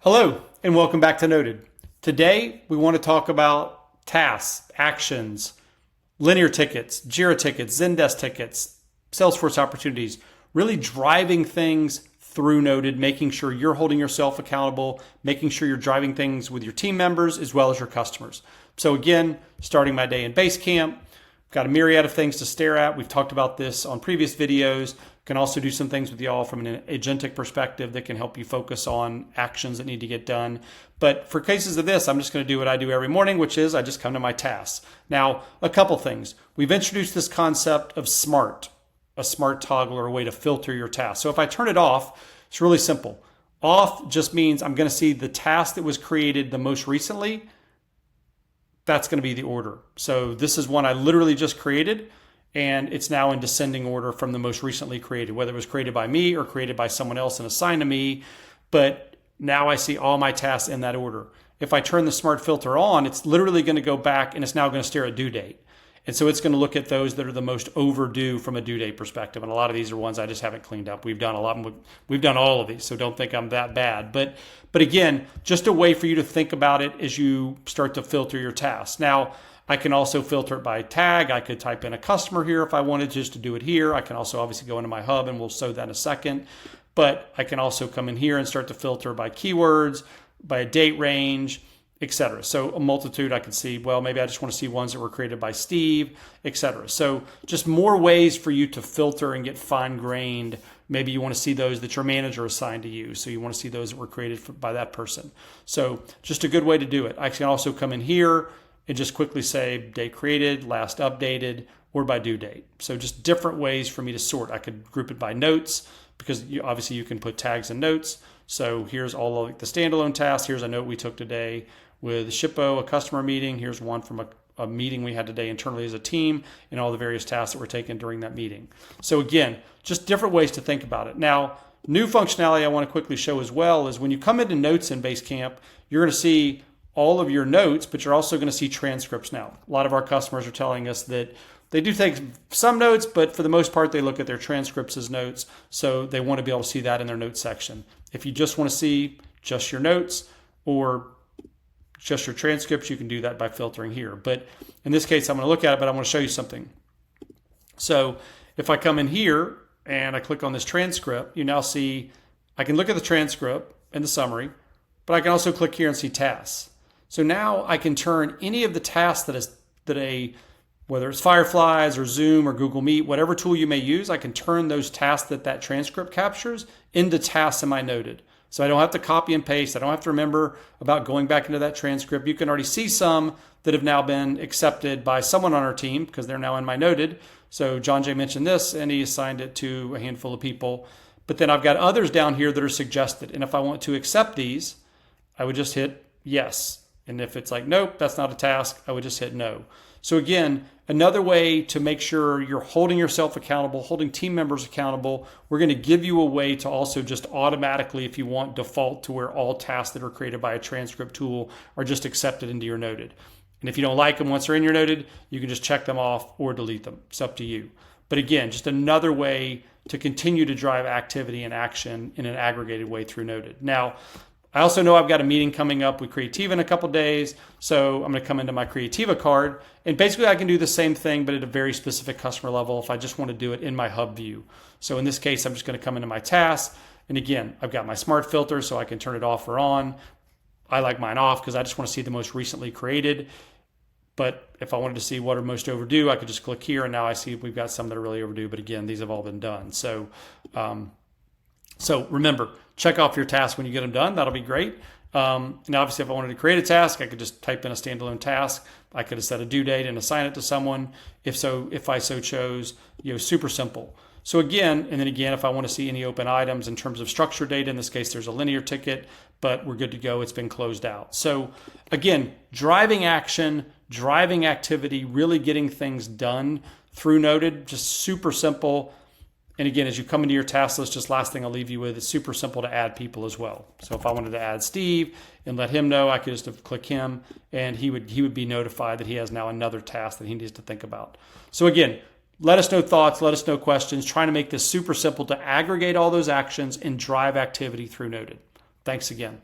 Hello, and welcome back to Noted. Today, we want to talk about tasks, actions, linear tickets, Jira tickets, Zendesk tickets, Salesforce opportunities, really driving things through Noted, making sure you're holding yourself accountable, making sure you're driving things with your team members as well as your customers. So again, starting my day in Basecamp, got a myriad of things to stare at. We've talked about this on previous videos. Can also do some things with y'all from an agentic perspective that can help you focus on actions that need to get done. But for cases of this, I'm just going to do what I do every morning, which is I just come to my tasks. Now, a couple things. We've introduced this concept of SMART, a SMART toggle or a way to filter your tasks. So if I turn it off, it's really simple. Off just means I'm going to see the task that was created the most recently. That's going to be the order. So this is one I literally just created, and it's now in descending order from the most recently created, whether it was created by me or created by someone else and assigned to me. But now I see all my tasks in that order. If I turn the smart filter on, it's literally going to go back and it's now going to stare at due date. And so it's going to look at those that are the most overdue from a due date perspective. And a lot of these are ones I just haven't cleaned up. We've done all of these, so don't think I'm that bad. But again, just a way for you to think about it as you start to filter your tasks. Now, I can also filter it by tag. I could type in a customer here if I wanted just to do it here. I can also obviously go into my hub, and we'll show that in a second. But I can also come in here and start to filter by keywords, by a date range, etc. So a multitude. I can see, well, maybe I just want to see ones that were created by Steve, etc. So just more ways for you to filter and get fine-grained. Maybe you want to see those that your manager assigned to you. So you want to see those that were created by that person. So just a good way to do it. I can also come in here and just quickly say date created, last updated, or by due date. So just different ways for me to sort. I could group it by notes because obviously you can put tags and notes. So here's all of the standalone tasks. Here's a note we took today with Shippo, a customer meeting. Here's one from a meeting we had today internally as a team and all the various tasks that were taken during that meeting. So again, just different ways to think about it. Now, new functionality I want to quickly show as well is when you come into notes in Basecamp, you're going to see all of your notes, but you're also going to see transcripts now. A lot of our customers are telling us that they do take some notes, but for the most part, they look at their transcripts as notes. So they want to be able to see that in their notes section. If you just want to see just your notes or just your transcripts, you can do that by filtering here. But in this case, I'm going to look at it, but I want to show you something. So if I come in here and I click on this transcript, you now see I can look at the transcript and the summary, but I can also click here and see tasks. So now I can turn any of the tasks whether it's Fireflies or Zoom or Google Meet, whatever tool you may use, I can turn those tasks that transcript captures into tasks in my Noted. So I don't have to copy and paste. I don't have to remember about going back into that transcript. You can already see some that have now been accepted by someone on our team because they're now in my Noted. So John Jay mentioned this and he assigned it to a handful of people. But then I've got others down here that are suggested. And if I want to accept these, I would just hit yes. And if it's like, nope, that's not a task, I would just hit no. So again, another way to make sure you're holding yourself accountable, holding team members accountable, we're going to give you a way to also just automatically, if you want, default to where all tasks that are created by a transcript tool are just accepted into your Noted. And if you don't like them once they're in your Noted, you can just check them off or delete them. It's up to you. But again, just another way to continue to drive activity and action in an aggregated way through Noted. Now, I also know I've got a meeting coming up with Creativa in a couple days, so I'm going to come into my Creativa card, and basically I can do the same thing, but at a very specific customer level if I just want to do it in my hub view. So in this case, I'm just going to come into my tasks, and again, I've got my smart filter, so I can turn it off or on. I like mine off because I just want to see the most recently created, but if I wanted to see what are most overdue, I could just click here, and now I see we've got some that are really overdue, but again, these have all been done. So remember, check off your tasks when you get them done. That'll be great. And obviously, if I wanted to create a task, I could just type in a standalone task. I could have set a due date and assign it to someone. If I so chose, super simple. So again, if I want to see any open items in terms of structured data, in this case, there's a linear ticket, but we're good to go. It's been closed out. So again, driving action, driving activity, really getting things done through Noted, just super simple. And again, as you come into your task list, just last thing I'll leave you with, it's super simple to add people as well. So if I wanted to add Steve and let him know, I could just click him and he would be notified that he has now another task that he needs to think about. So again, let us know thoughts, let us know questions, trying to make this super simple to aggregate all those actions and drive activity through Noted. Thanks again.